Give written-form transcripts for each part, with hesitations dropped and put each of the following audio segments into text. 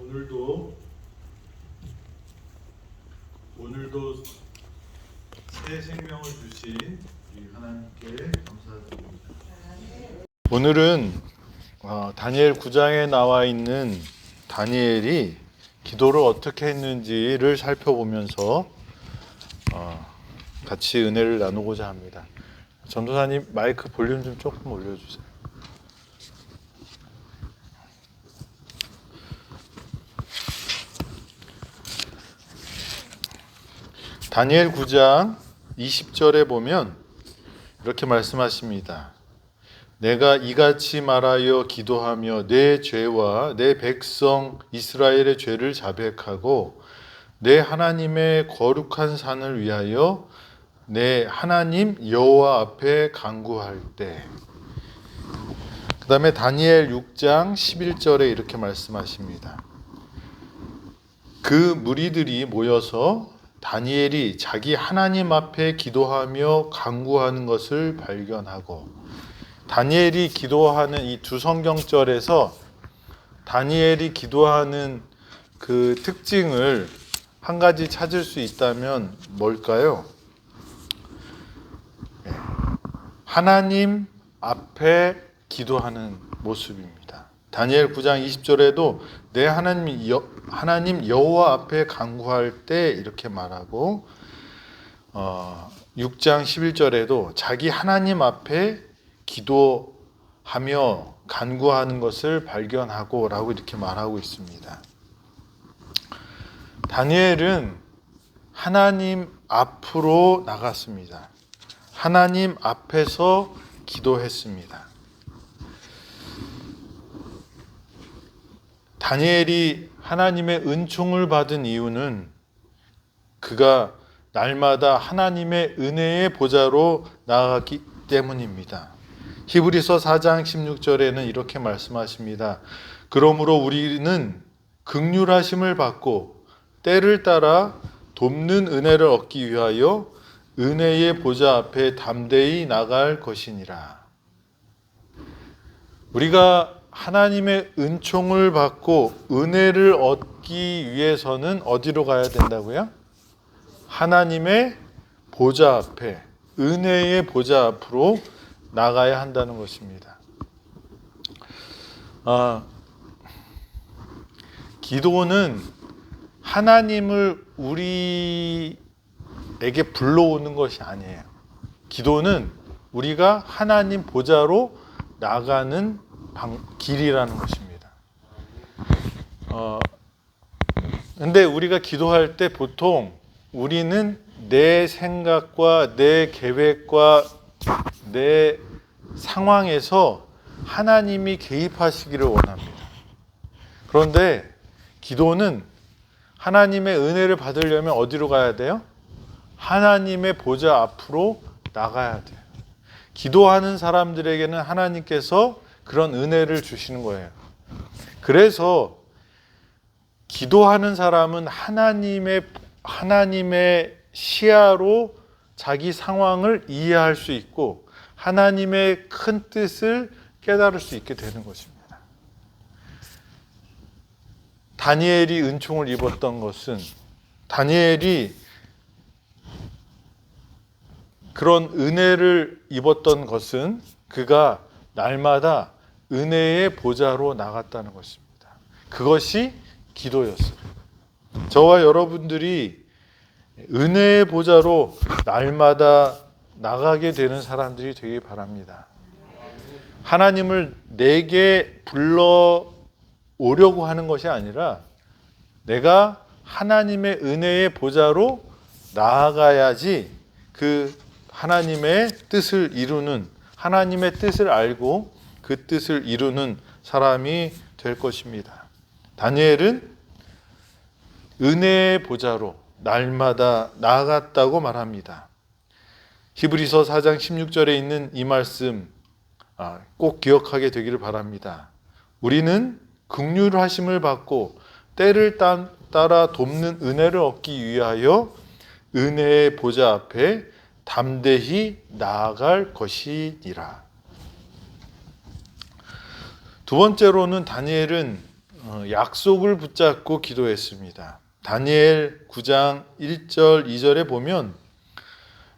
오늘도 새 생명을 주신 우리 하나님께 감사드립니다. 오늘은 다니엘 9장에 나와 있는 다니엘이 기도를 어떻게 했는지를 살펴보면서 같이 은혜를 나누고자 합니다. 전도사님 마이크 볼륨 좀 조금 올려주세요. 다니엘 9장 20절에 보면 이렇게 말씀하십니다. 내가 이같이 말하여 기도하며 내 죄와 내 백성 이스라엘의 죄를 자백하고 내 하나님의 거룩한 산을 위하여 내 하나님 여호와 앞에 간구할 때. 그 다음에 다니엘 6장 11절에 이렇게 말씀하십니다. 그 무리들이 모여서 다니엘이 자기 하나님 앞에 기도하며 간구하는 것을 발견하고, 다니엘이 기도하는 이 두 성경절에서 다니엘이 기도하는 그 특징을 한 가지 찾을 수 있다면 뭘까요? 하나님 앞에 기도하는 모습입니다. 다니엘 9장 20절에도 내 하나님 여호와 앞에 간구할 때 이렇게 말하고, 6장 11절에도 자기 하나님 앞에 기도하며 간구하는 것을 발견하고 라고 이렇게 말하고 있습니다. 다니엘은 하나님 앞으로 나갔습니다. 하나님 앞에서 기도했습니다. 다니엘이 하나님의 은총을 받은 이유는 그가 날마다 하나님의 은혜의 보좌로 나아갔기 때문입니다. 히브리서 4장 16절에는 이렇게 말씀하십니다. 그러므로 우리는 긍휼하심을 받고 때를 따라 돕는 은혜를 얻기 위하여 은혜의 보좌 앞에 담대히 나갈 것이니라. 우리가 하나님의 은총을 받고 은혜를 얻기 위해서는 어디로 가야 된다고요? 하나님의 보좌 앞에, 은혜의 보좌 앞으로 나가야 한다는 것입니다. 기도는 하나님을 우리에게 불러오는 것이 아니에요. 기도는 우리가 하나님 보좌로 나가는 길이라는 것입니다. 근데 우리가 기도할 때 보통 우리는 내 생각과 내 계획과 내 상황에서 하나님이 개입하시기를 원합니다. 그런데 기도는 하나님의 은혜를 받으려면 어디로 가야 돼요? 하나님의 보좌 앞으로 나가야 돼요. 기도하는 사람들에게는 하나님께서 그런 은혜를 주시는 거예요. 그래서 기도하는 사람은 하나님의 시야로 자기 상황을 이해할 수 있고 하나님의 큰 뜻을 깨달을 수 있게 되는 것입니다. 다니엘이 은총을 입었던 것은, 다니엘이 그런 은혜를 입었던 것은 그가 날마다 은혜의 보좌로 나갔다는 것입니다. 그것이 기도였어요. 저와 여러분들이 은혜의 보좌로 날마다 나가게 되는 사람들이 되길 바랍니다. 하나님을 내게 불러오려고 하는 것이 아니라 내가 하나님의 은혜의 보좌로 나아가야지 그 하나님의 뜻을 이루는, 하나님의 뜻을 알고 그 뜻을 이루는 사람이 될 것입니다. 다니엘은 은혜의 보좌로 날마다 나아갔다고 말합니다. 히브리서 4장 16절에 있는 이 말씀 꼭 기억하게 되기를 바랍니다. 우리는 긍휼하심을 받고 때를 따라 돕는 은혜를 얻기 위하여 은혜의 보좌 앞에 담대히 나아갈 것이니라. 두 번째로는 다니엘은 약속을 붙잡고 기도했습니다. 다니엘 9장 1절 2절에 보면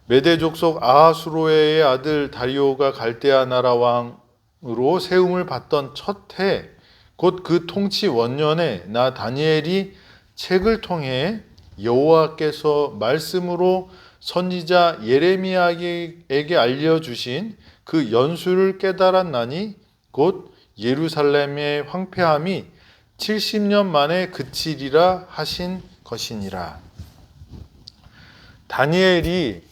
메대 족속 아하수로의 아들 다리오가 갈대아 나라 왕으로 세움을 받던 첫 해, 곧 그 통치 원년에 나 다니엘이 책을 통해 여호와께서 말씀으로 선지자 예레미야에게 알려주신 그 연수를 깨달았나니 곧 예루살렘의 황폐함이 70년 만에 그치리라 하신 것이니라. 다니엘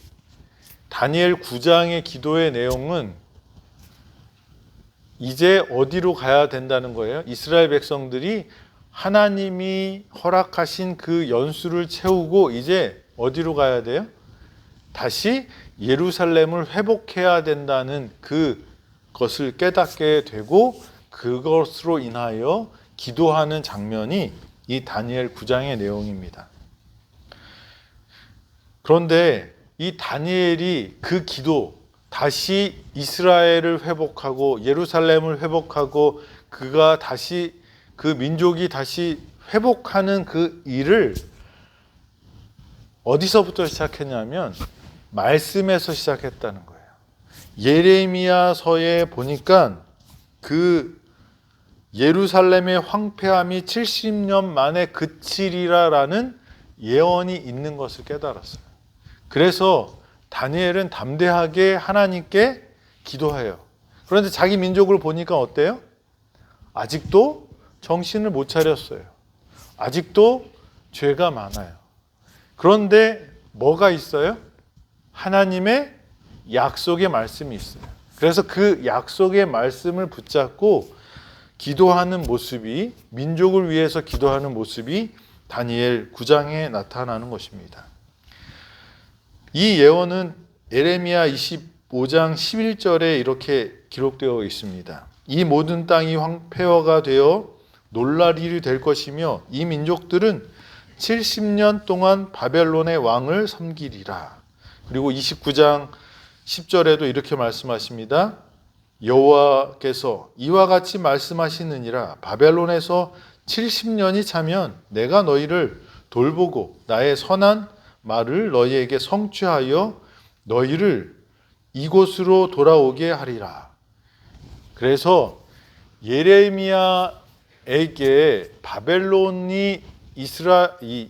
9장의 기도의 내용은 이제 어디로 가야 된다는 거예요? 이스라엘 백성들이 하나님이 허락하신 그 연수를 채우고 이제 어디로 가야 돼요? 다시 예루살렘을 회복해야 된다는 그것을 깨닫게 되고 그것으로 인하여 기도하는 장면이 이 다니엘 9장의 내용입니다. 그런데 이 다니엘이 그 기도, 다시 이스라엘을 회복하고 예루살렘을 회복하고 그가 다시 그 민족이 다시 회복하는 그 일을 어디서부터 시작했냐면 말씀에서 시작했다는 거예요. 예레미야서에 보니까 그 예루살렘의 황폐함이 70년 만에 그치리라라는 예언이 있는 것을 깨달았어요. 그래서 다니엘은 담대하게 하나님께 기도해요. 그런데 자기 민족을 보니까 어때요? 아직도 정신을 못 차렸어요. 아직도 죄가 많아요. 그런데 뭐가 있어요? 하나님의 약속의 말씀이 있어요. 그래서 그 약속의 말씀을 붙잡고 기도하는 모습이, 민족을 위해서 기도하는 모습이 다니엘 9장에 나타나는 것입니다. 이 예언은 예레미야 25장 11절에 이렇게 기록되어 있습니다. 이 모든 땅이 황폐화가 되어 놀라리이 될 것이며 이 민족들은 70년 동안 바벨론의 왕을 섬기리라. 그리고 29장 10절에도 이렇게 말씀하십니다. 여호와께서 이와 같이 말씀하시느니라. 바벨론에서 70년이 차면 내가 너희를 돌보고 나의 선한 말을 너희에게 성취하여 너희를 이곳으로 돌아오게 하리라. 그래서 예레미야에게 바벨론이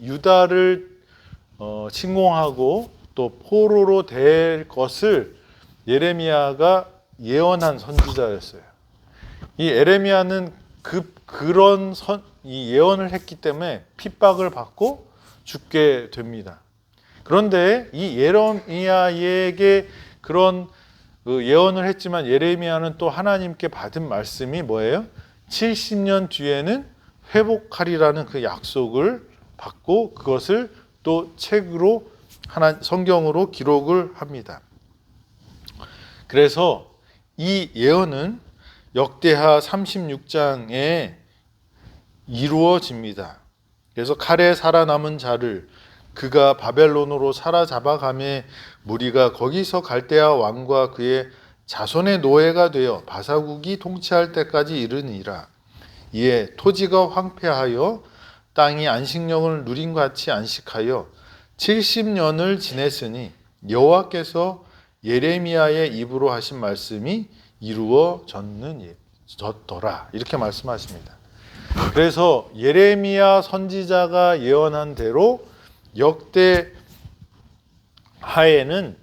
유다를 침공하고 또 포로로 될 것을 예레미야가 예언한 선지자였어요. 이 예레미야는 이 예언을 했기 때문에 핍박을 받고 죽게 됩니다. 그런데 이 예레미야에게 그런 예언을 했지만 예레미야는 또 하나님께 받은 말씀이 뭐예요? 70년 뒤에는 회복하리라는 그 약속을 받고 그것을 또 책으로 성경으로 기록을 합니다. 그래서 이 예언은 역대하 36장에 이루어집니다. 그래서 칼에 살아남은 자를 그가 바벨론으로 사로잡아가매 무리가 거기서 갈대아 왕과 그의 자손의 노예가 되어 바사국이 통치할 때까지 이르니라. 이에 토지가 황폐하여 땅이 안식령을 누린 같이 안식하여 70년을 지냈으니 여호와께서 예레미야의 입으로 하신 말씀이 이루어졌더라. 이렇게 말씀하십니다. 그래서 예레미야 선지자가 예언한 대로 역대하에는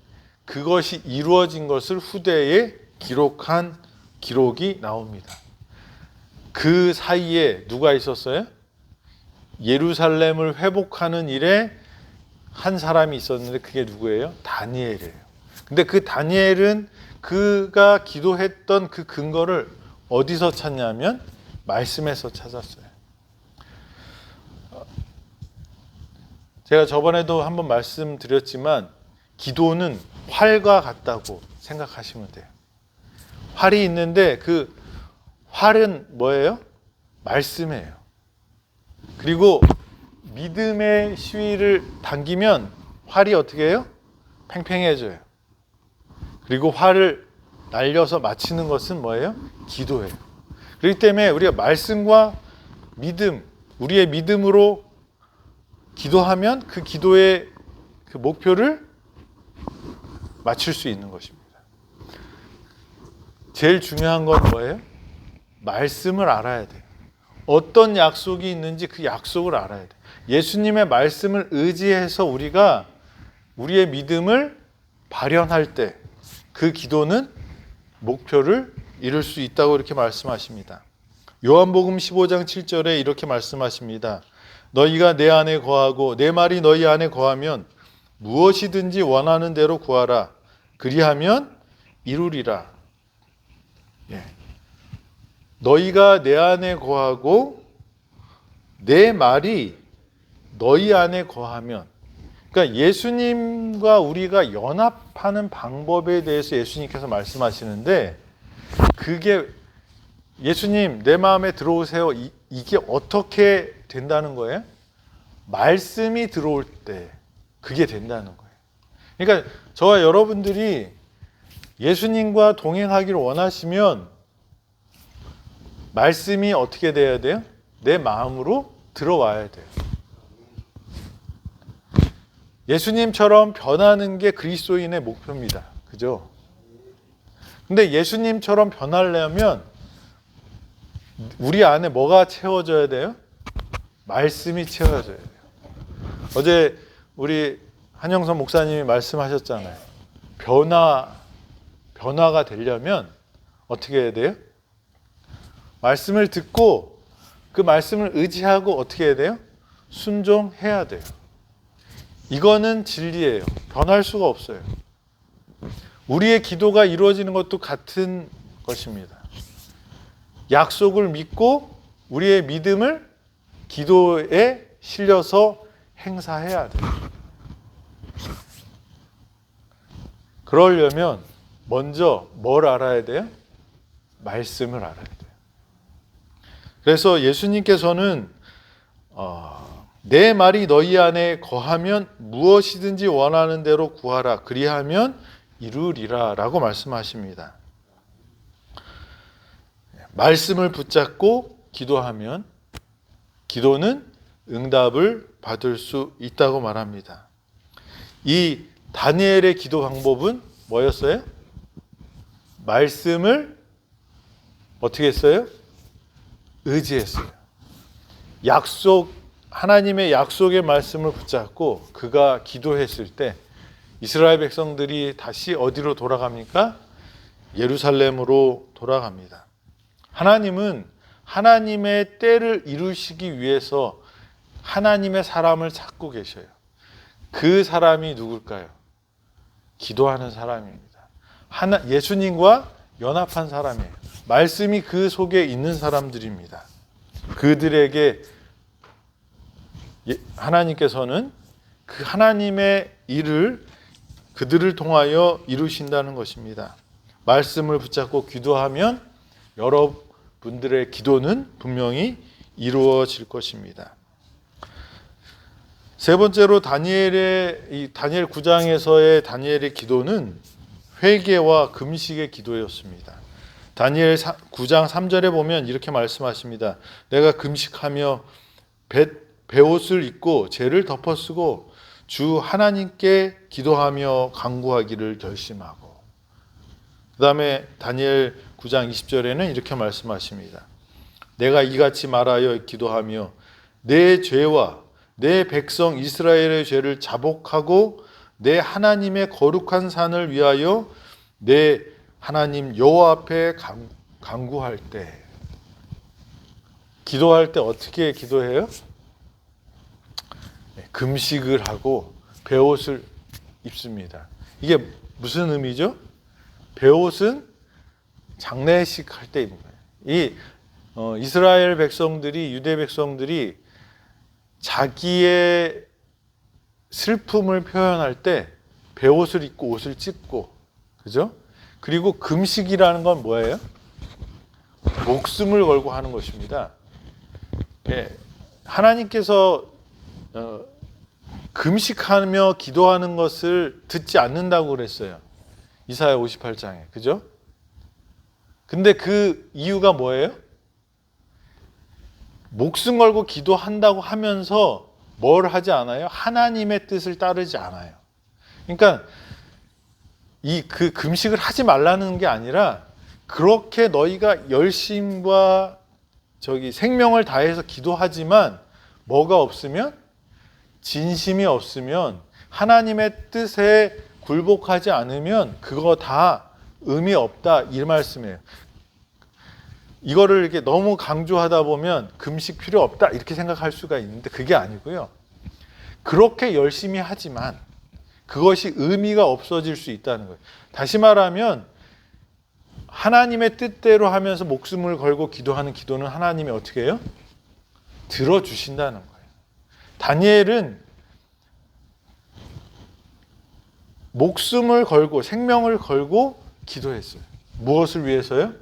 그것이 이루어진 것을 후대에 기록한 기록이 나옵니다. 그 사이에 누가 있었어요? 예루살렘을 회복하는 일에 한 사람이 있었는데 그게 누구예요? 다니엘이에요. 근데 그 다니엘은 그가 기도했던 그 근거를 어디서 찾냐면 말씀에서 찾았어요. 제가 저번에도 한번 말씀드렸지만 기도는 활과 같다고 생각하시면 돼요. 활이 있는데 그 활은 뭐예요? 말씀이에요. 그리고 믿음의 시위를 당기면 활이 어떻게 해요? 팽팽해져요. 그리고 활을 날려서 맞추는 것은 뭐예요? 기도예요. 그렇기 때문에 우리가 말씀과 믿음, 우리의 믿음으로 기도하면 그 기도의 그 목표를 맞출 수 있는 것입니다. 제일 중요한 건 뭐예요? 말씀을 알아야 돼요. 어떤 약속이 있는지 그 약속을 알아야 돼요. 예수님의 말씀을 의지해서 우리가 우리의 믿음을 발현할 때 그 기도는 목표를 이룰 수 있다고 이렇게 말씀하십니다. 요한복음 15장 7절에 이렇게 말씀하십니다. 너희가 내 안에 거하고 내 말이 너희 안에 거하면 무엇이든지 원하는 대로 구하라. 그리하면 이루리라. 예. 너희가 내 안에 거하고 내 말이 너희 안에 거하면, 그러니까 예수님과 우리가 연합하는 방법에 대해서 예수님께서 말씀하시는데, 그게 예수님 내 마음에 들어오세요, 이게 어떻게 된다는 거예요? 말씀이 들어올 때 그게 된다는 거예요. 그러니까 저와 여러분들이 예수님과 동행하기를 원하시면 말씀이 어떻게 돼야 돼요? 내 마음으로 들어와야 돼요. 예수님처럼 변하는 게 그리스도인의 목표입니다. 그죠? 근데 예수님처럼 변하려면 우리 안에 뭐가 채워져야 돼요? 말씀이 채워져야 돼요. 어제 우리 한영선 목사님이 말씀하셨잖아요. 변화가 되려면 어떻게 해야 돼요? 말씀을 듣고 그 말씀을 의지하고 어떻게 해야 돼요? 순종해야 돼요. 이거는 진리예요. 변할 수가 없어요. 우리의 기도가 이루어지는 것도 같은 것입니다. 약속을 믿고 우리의 믿음을 기도에 실려서 행사해야 돼요. 그러려면 먼저 뭘 알아야 돼요? 말씀을 알아야 돼요. 그래서 예수님께서는 내 말이 너희 안에 거하면 무엇이든지 원하는 대로 구하라. 그리하면 이루리라 라고 말씀하십니다. 말씀을 붙잡고 기도하면 기도는 응답을 받을 수 있다고 말합니다. 이 다니엘의 기도 방법은 뭐였어요? 말씀을 어떻게 했어요? 의지했어요. 하나님의 약속의 말씀을 붙잡고 그가 기도했을 때 이스라엘 백성들이 다시 어디로 돌아갑니까? 예루살렘으로 돌아갑니다. 하나님은 하나님의 때를 이루시기 위해서 하나님의 사람을 찾고 계셔요. 그 사람이 누굴까요? 기도하는 사람입니다. 예수님과 연합한 사람이에요. 말씀이 그 속에 있는 사람들입니다. 그들에게 하나님께서는 그 하나님의 일을 그들을 통하여 이루신다는 것입니다. 말씀을 붙잡고 기도하면 여러분들의 기도는 분명히 이루어질 것입니다. 세 번째로 다니엘 9장에서의 다니엘의 기도는 회개와 금식의 기도였습니다. 다니엘 9장 3절에 보면 이렇게 말씀하십니다. 내가 금식하며 베옷을 입고 죄를 덮어쓰고 주 하나님께 기도하며 간구하기를 결심하고, 그 다음에 다니엘 9장 20절에는 이렇게 말씀하십니다. 내가 이같이 말하여 기도하며 내 죄와 내 백성 이스라엘의 죄를 자복하고 내 하나님의 거룩한 산을 위하여 내 하나님 여호와 앞에 간구할 때, 기도할 때 어떻게 기도해요? 금식을 하고 베옷을 입습니다. 이게 무슨 의미죠? 베옷은 장례식 할 때 입는 거예요. 이스라엘 백성들이, 유대 백성들이 자기의 슬픔을 표현할 때 베옷을 입고 옷을 찢고, 그죠? 그리고 금식이라는 건 뭐예요? 목숨을 걸고 하는 것입니다. 하나님께서 금식하며 기도하는 것을 듣지 않는다고 그랬어요. 이사야 58장에. 그죠? 근데 그 이유가 뭐예요? 목숨 걸고 기도한다고 하면서 뭘 하지 않아요? 하나님의 뜻을 따르지 않아요. 그러니까 그 금식을 하지 말라는 게 아니라 그렇게 너희가 열심과 생명을 다해서 기도하지만 뭐가 없으면, 진심이 없으면, 하나님의 뜻에 굴복하지 않으면 그거 다 의미 없다, 이 말씀이에요. 이거를 이렇게 너무 강조하다 보면 금식 필요 없다 이렇게 생각할 수가 있는데 그게 아니고요. 그렇게 열심히 하지만 그것이 의미가 없어질 수 있다는 거예요. 다시 말하면 하나님의 뜻대로 하면서 목숨을 걸고 기도하는 기도는 하나님이 어떻게 해요? 들어주신다는 거예요. 다니엘은 목숨을 걸고 생명을 걸고 기도했어요. 무엇을 위해서요?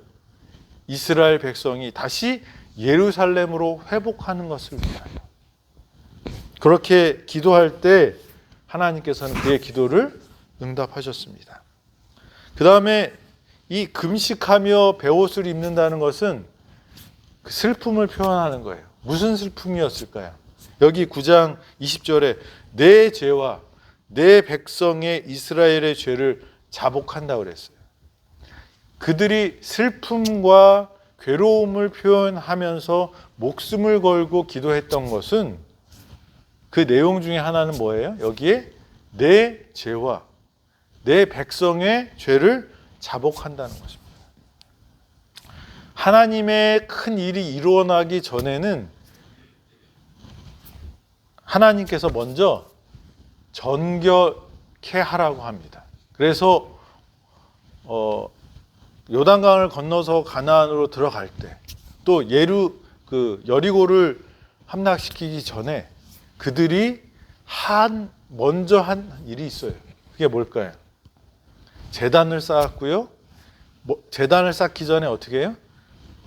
이스라엘 백성이 다시 예루살렘으로 회복하는 것을 위하여. 그렇게 기도할 때 하나님께서는 그의 기도를 응답하셨습니다. 그 다음에 이 금식하며 베옷을 입는다는 것은 그 슬픔을 표현하는 거예요. 무슨 슬픔이었을까요? 여기 9장 20절에 내 죄와 내 백성의 이스라엘의 죄를 자복한다고 그랬어요. 그들이 슬픔과 괴로움을 표현하면서 목숨을 걸고 기도했던 것은 그 내용 중에 하나는 뭐예요? 여기에 내 죄와 내 백성의 죄를 자복한다는 것입니다. 하나님의 큰 일이 일어나기 전에는 하나님께서 먼저 전결케 하라고 합니다. 그래서 요단강을 건너서 가나안으로 들어갈 때, 또 여리고를 함락시키기 전에 그들이 먼저 한 일이 있어요. 그게 뭘까요? 제단을 쌓았고요. 제단을 쌓기 전에 어떻게 해요?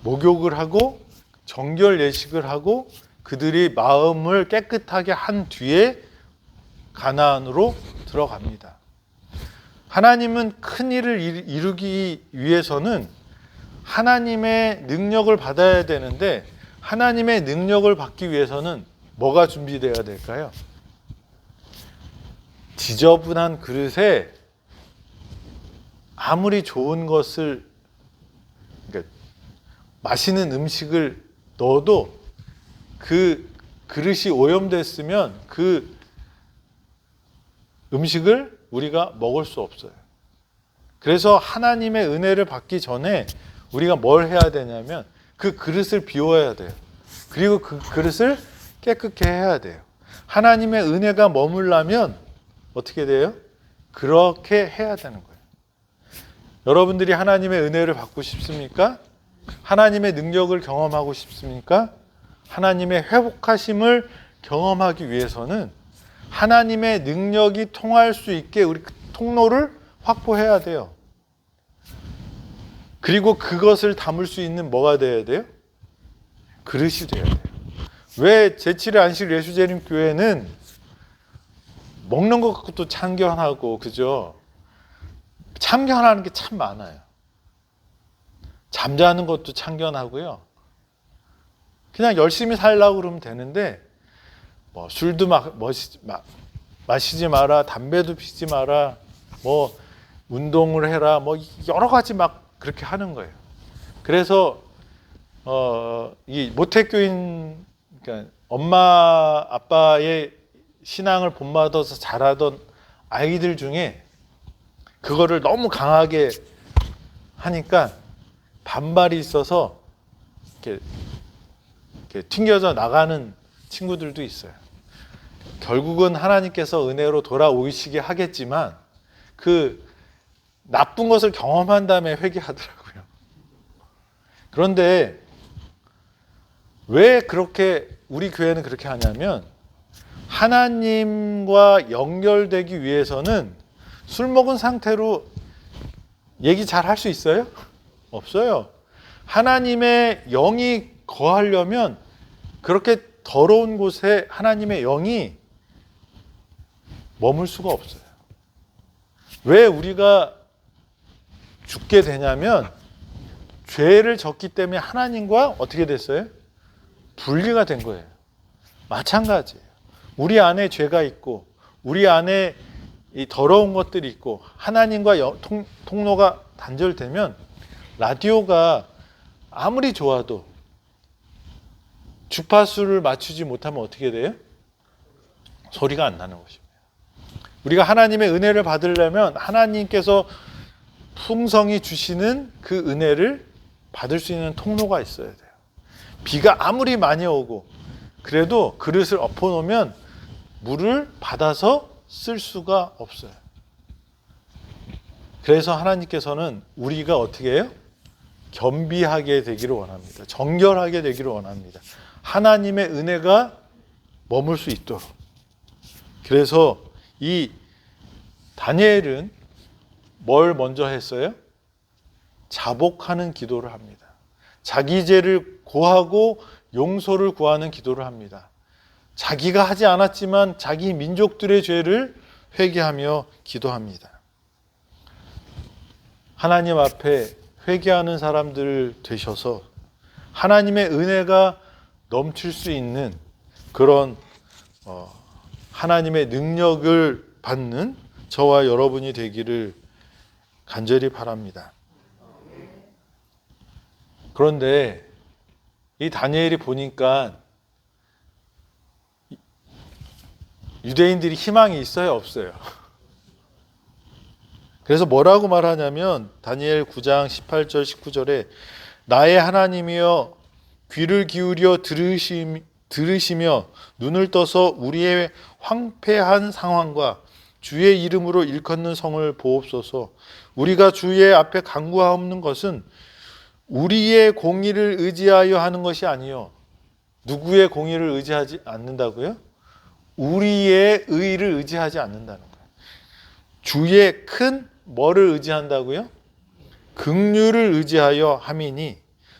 목욕을 하고 정결 예식을 하고 그들이 마음을 깨끗하게 한 뒤에 가나안으로 들어갑니다. 하나님은 큰 일을 이루기 위해서는 하나님의 능력을 받아야 되는데, 하나님의 능력을 받기 위해서는 뭐가 준비되어야 될까요? 지저분한 그릇에 아무리 좋은 것을, 그러니까 맛있는 음식을 넣어도 그 그릇이 오염됐으면 그 음식을 우리가 먹을 수 없어요. 그래서 하나님의 은혜를 받기 전에 우리가 뭘 해야 되냐면 그 그릇을 비워야 돼요. 그리고 그 그릇을 깨끗게 해야 돼요. 하나님의 은혜가 머물려면 어떻게 돼요? 그렇게 해야 되는 거예요. 여러분들이 하나님의 은혜를 받고 싶습니까? 하나님의 능력을 경험하고 싶습니까? 하나님의 회복하심을 경험하기 위해서는 하나님의 능력이 통할 수 있게 우리 통로를 확보해야 돼요. 그리고 그것을 담을 수 있는 뭐가 돼야 돼요? 그릇이 돼야 돼요. 왜 제7회 안식 예수재림 교회는 먹는 것도 참견하고, 그죠? 참견하는 게 참 많아요. 잠자는 것도 참견하고요. 그냥 열심히 살려고 그러면 되는데, 술도 마시지 마라, 담배도 피지 마라, 운동을 해라, 여러 가지 그렇게 하는 거예요. 그래서 이 모태교인, 그러니까 엄마 아빠의 신앙을 본받아서 자라던 아이들 중에 그거를 너무 강하게 하니까 반발이 있어서 이렇게 튕겨져 나가는 친구들도 있어요. 결국은 하나님께서 은혜로 돌아오시게 하겠지만 그 나쁜 것을 경험한 다음에 회개하더라고요. 그런데 왜 그렇게 우리 교회는 그렇게 하냐면, 하나님과 연결되기 위해서는 술 먹은 상태로 얘기 잘 할 수 있어요? 없어요. 하나님의 영이 거하려면 그렇게 더러운 곳에 하나님의 영이 머물 수가 없어요. 왜 우리가 죽게 되냐면 죄를 졌기 때문에 하나님과 어떻게 됐어요? 분리가 된 거예요. 마찬가지예요. 우리 안에 죄가 있고 우리 안에 이 더러운 것들이 있고 하나님과 통로가 단절되면 라디오가 아무리 좋아도 주파수를 맞추지 못하면 어떻게 돼요? 소리가 안 나는 것입니다. 우리가 하나님의 은혜를 받으려면 하나님께서 풍성히 주시는 그 은혜를 받을 수 있는 통로가 있어야 돼요. 비가 아무리 많이 오고 그래도 그릇을 엎어놓으면 물을 받아서 쓸 수가 없어요. 그래서 하나님께서는 우리가 어떻게 해요? 겸비하게 되기를 원합니다. 정결하게 되기를 원합니다. 하나님의 은혜가 머물 수 있도록. 그래서 이 다니엘은 뭘 먼저 했어요? 자복하는 기도를 합니다. 자기 죄를 고하고 용서를 구하는 기도를 합니다. 자기가 하지 않았지만 자기 민족들의 죄를 회개하며 기도합니다. 하나님 앞에 회개하는 사람들 되셔서 하나님의 은혜가 넘칠 수 있는 그런 하나님의 능력을 받는 저와 여러분이 되기를 간절히 바랍니다. 그런데 이 다니엘이 보니까 유대인들이 희망이 있어요, 없어요? 그래서 뭐라고 말하냐면 다니엘 9장 18절 19절에 나의 하나님이여 귀를 기울여 들으시며 눈을 떠서 우리의 황폐한 상황과 주의 이름으로 일컫는 성을 보옵소서. 우리가 주의 앞에 간구하옵는 것은 우리의 공의를 의지하여 하는 것이 아니요. 누구의 공의를 의지하지 않는다고요? 우리의 의를 의지하지 않는다는 거예요. 주의 큰 뭐를 의지한다고요? 긍휼을 의지하여 함이니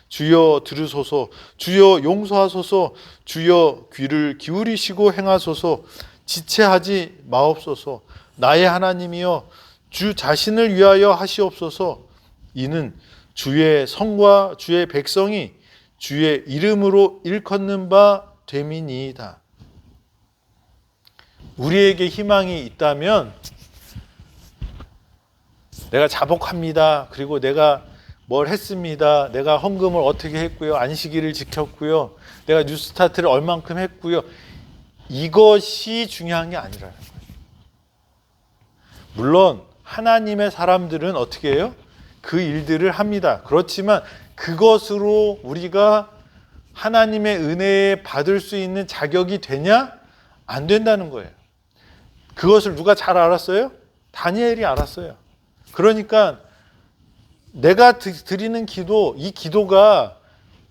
주여 들으소서, 주여 용서하소서, 주여 귀를 기울이시고 행하소서, 지체하지 마옵소서. 나의 하나님이여 주 자신을 위하여 하시옵소서. 이는 주의 성과 주의 백성이 주의 이름으로 일컫는 바 됨이니이다. 우리에게 희망이 있다면 내가 자복합니다. 그리고 내가 뭘 했습니다. 내가 헌금을 어떻게 했고요. 안식일을 지켰고요. 내가 뉴스타트를 얼만큼 했고요. 이것이 중요한 게 아니라는 거예요. 물론 하나님의 사람들은 어떻게 해요? 그 일들을 합니다. 그렇지만 그것으로 우리가 하나님의 은혜에 받을 수 있는 자격이 되냐? 안 된다는 거예요. 그것을 누가 잘 알았어요? 다니엘이 알았어요. 그러니까 내가 드리는 기도, 이 기도가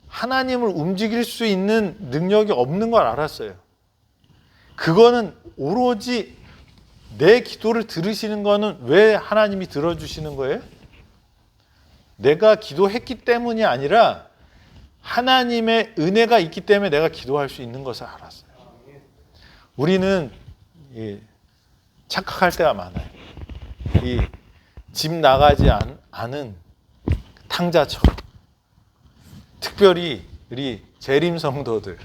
하나님을 움직일 수 있는 능력이 없는 걸 알았어요. 그거는 오로지 내 기도를 들으시는 거는 왜 하나님이 들어주시는 거예요? 내가 기도했기 때문이 아니라 하나님의 은혜가 있기 때문에 내가 기도할 수 있는 것을 알았어요. 우리는 착각할 때가 많아요. 이 집 나가지 않은 탕자처럼. 특별히 우리 재림 성도들,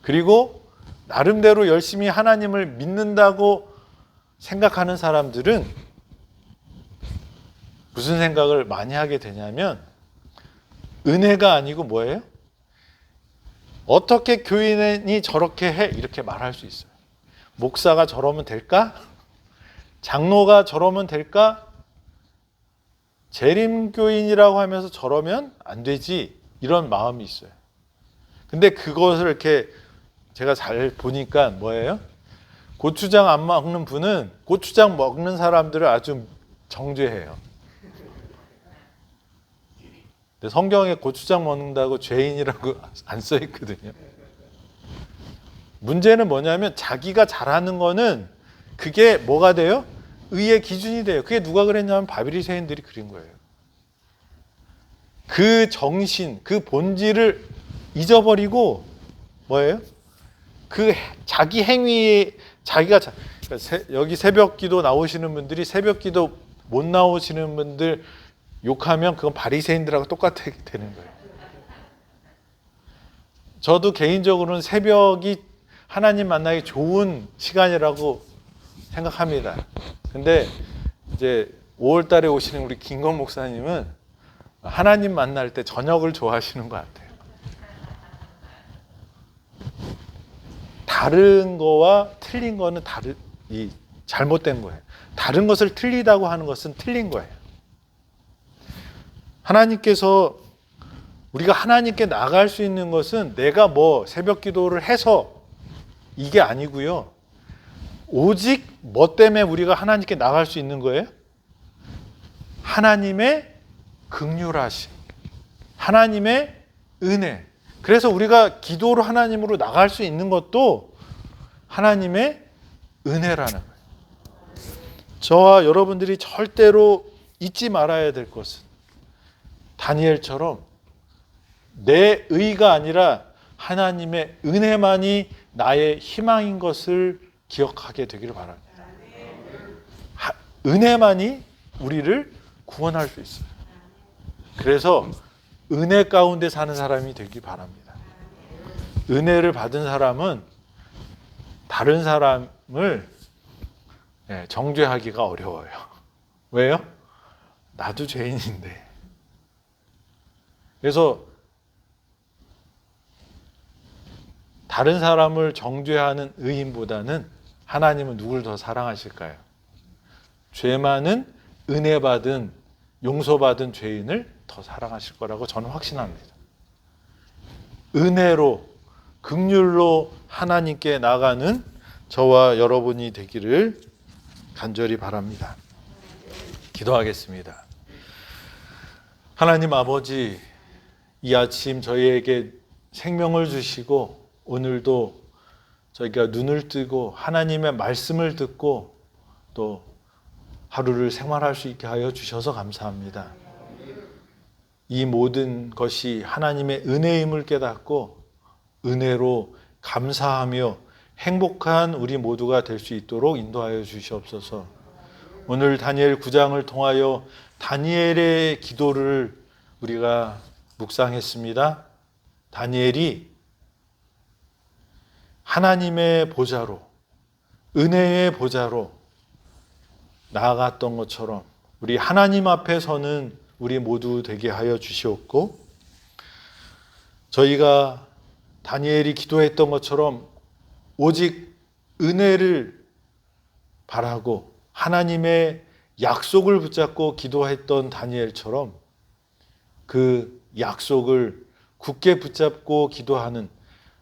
그리고 나름대로 열심히 하나님을 믿는다고 생각하는 사람들은 무슨 생각을 많이 하게 되냐면 은혜가 아니고 뭐예요? 어떻게 교인이 저렇게 해? 이렇게 말할 수 있어요. 목사가 저러면 될까? 장로가 저러면 될까? 재림교인이라고 하면서 저러면 안 되지, 이런 마음이 있어요. 근데 그것을 이렇게 제가 잘 보니까 뭐예요? 고추장 안 먹는 분은 고추장 먹는 사람들을 아주 정죄해요. 근데 성경에 고추장 먹는다고 죄인이라고 안 써 있거든요. 문제는 뭐냐면 자기가 잘하는 거는 그게 뭐가 돼요? 의의 기준이 돼요. 그게 누가 그랬냐면 바비리새인들이 그린 거예요. 그 정신, 그 본질을 잊어버리고 뭐예요? 그 자기 행위, 자기가 여기 새벽기도 나오시는 분들이 새벽기도 못 나오시는 분들 욕하면 그건 바리새인들하고 똑같아 되는 거예요. 저도 개인적으로는 새벽이 하나님 만나기 좋은 시간이라고 생각합니다. 근데 이제 5월 달에 오시는 우리 김건 목사님은 하나님 만날 때 저녁을 좋아하시는 것 같아요. 다른 거와 틀린 거는 잘못된 거예요. 다른 것을 틀리다고 하는 것은 틀린 거예요. 하나님께서 우리가 하나님께 나갈 수 있는 것은 내가 뭐 새벽 기도를 해서 이게 아니고요. 오직 뭐 때문에 우리가 하나님께 나갈 수 있는 거예요? 하나님의 긍휼하심, 하나님의 은혜. 그래서 우리가 기도로 하나님으로 나갈 수 있는 것도 하나님의 은혜라는 거예요. 저와 여러분들이 절대로 잊지 말아야 될 것은 다니엘처럼 내 의가 아니라 하나님의 은혜만이 나의 희망인 것을 기억하게 되기를 바랍니다. 은혜만이 우리를 구원할 수 있어요. 그래서 은혜 가운데 사는 사람이 되기 바랍니다. 은혜를 받은 사람은 다른 사람을 정죄하기가 어려워요. 왜요? 나도 죄인인데. 그래서 다른 사람을 정죄하는 의인보다는 하나님은 누굴 더 사랑하실까요? 죄 많은 은혜 받은 용서받은 죄인을 더 사랑하실 거라고 저는 확신합니다. 은혜로 긍휼로 하나님께 나가는 저와 여러분이 되기를 간절히 바랍니다. 기도하겠습니다. 하나님 아버지, 이 아침 저희에게 생명을 주시고 오늘도 저희가 눈을 뜨고 하나님의 말씀을 듣고 또 하루를 생활할 수 있게 하여 주셔서 감사합니다. 이 모든 것이 하나님의 은혜임을 깨닫고 은혜로 감사하며 행복한 우리 모두가 될 수 있도록 인도하여 주시옵소서. 오늘 다니엘 9장을 통하여 다니엘의 기도를 우리가 묵상했습니다. 다니엘이 하나님의 보좌로, 은혜의 보좌로 나아갔던 것처럼 우리 하나님 앞에 서는 우리 모두 되게 하여 주시옵고, 저희가 다니엘이 기도했던 것처럼 오직 은혜를 바라고 하나님의 약속을 붙잡고 기도했던 다니엘처럼 그 약속을 굳게 붙잡고 기도하는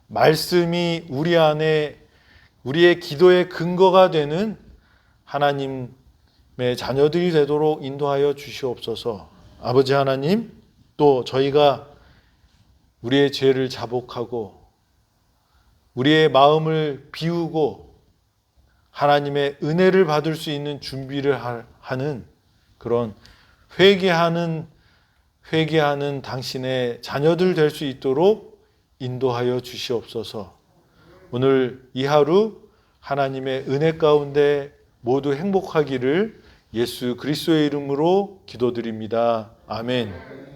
말씀이 우리 안에 우리의 기도의 근거가 되는 하나님의 자녀들이 되도록 인도하여 주시옵소서. 아버지 하나님, 또 저희가 우리의 죄를 자복하고 우리의 마음을 비우고 하나님의 은혜를 받을 수 있는 준비를 하는 그런 회개하는 당신의 자녀들 될 수 있도록 인도하여 주시옵소서. 오늘 이 하루 하나님의 은혜 가운데 모두 행복하기를 예수 그리스도의 이름으로 기도드립니다. 아멘.